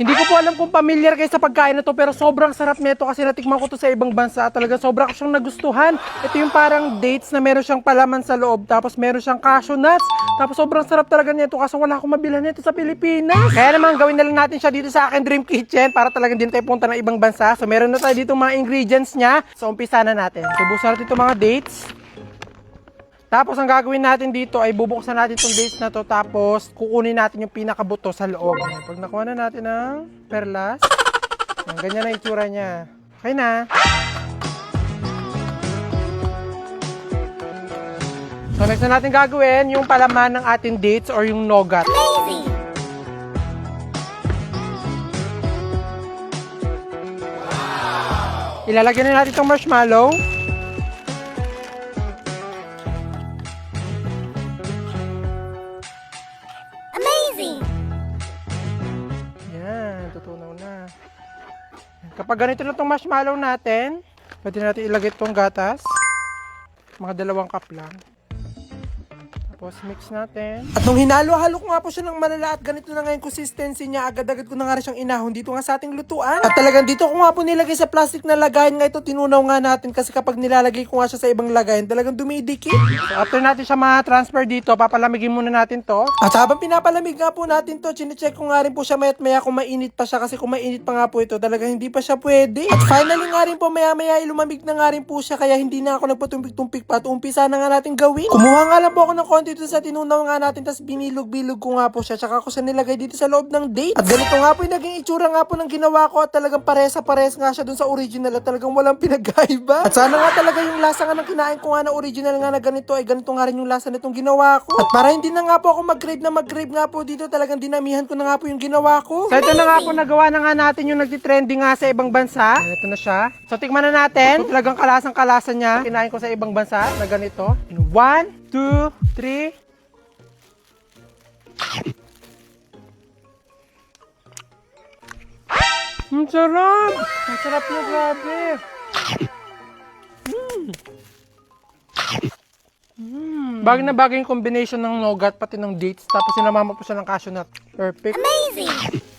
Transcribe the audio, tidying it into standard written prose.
Hindi ko po alam kung familiar kayo sa pagkain na to, pero sobrang sarap nito kasi natikman ko to sa ibang bansa. Talaga sobrang ko siyang nagustuhan. Ito yung parang dates na meron siyang palaman sa loob, tapos meron siyang cashew nuts. Tapos sobrang sarap talaga nito kasi wala akong mabilhan nito sa Pilipinas. Kaya naman gawin na lang natin siya dito sa akin Dream Kitchen para talagang din tayo punta ng ibang bansa. So meron na tayo dito mga ingredients niya. So umpisa na natin. So bubusan natin itong mga dates. Tapos ang gagawin natin dito ay bubuksan natin itong dates na to, tapos kukunin natin yung pinakabuto sa loob. Pag nakuha na natin ng perlas, ganyan na itsura niya. Okay na. So next na natin gagawin yung palaman ng ating dates or yung nougat. Ilalagyan na natin itong marshmallow. Tutunaw na. Kapag ganito na itong marshmallow natin, pwede natin ilagay itong gatas. Mga 2 cup lang. Tapos mix natin. At nung hinalo-halo ko nga po siya ng malala at ganito na nga yung consistency niya, agad-agad ko na nga rin siyang inahon dito nga sa ating lutuan. At talagang dito ko nga po nilagay sa plastic na lagayan nga ito, tinunaw nga natin kasi kapag nilalagay ko nga siya sa ibang lagayan, talagang dumidikit. So after natin siya ma-transfer dito, papalamigin muna natin to. At habang pinapalamig nga po natin to, chinecheck ko nga rin po siya maya't maya kung mainit pa siya kasi kung mainit pa nga po ito, talagang hindi pa siya pwede. At finally nga rin po maya-maya lumamig na nga rin po siya kaya hindi na ako nagpatumpik-tumpik pa at umpisa na nga natin gawin. Kumuha nga lang po ako ng konti dito sa tinunaw nga natin, tas binilog-bilog ko nga po siya, tsaka ko siya nilagay dito sa loob ng date. At ganito nga po yung naging itsura nga po ng ginawa ko at talagang pares nga siya dun sa original at talagang walang pinagkaiba. At sana nga talaga yung lasa nga ng kinain ko nga na original nga na ganito ay ganito nga rin yung lasa nitong ginawa ko. At para hindi na nga po ako mag-crave nga po dito, talagang dinamihan ko na nga po yung ginawa ko. So ito na nga po, nagawa na nga natin yung nagtitrending nga sa ibang bansa. Ito na siya. So tikman na natin. So, talagang kalasang-kalasa niya. Kinain ko sa ibang bansa na ganito. 1, 2, 3. Ang sarap! Ang sarap niya, grabe! Bagay na bagay yung combination ng nougat pati ng dates, tapos sinamama po siya ng cashew nut. Perfect! Amazing!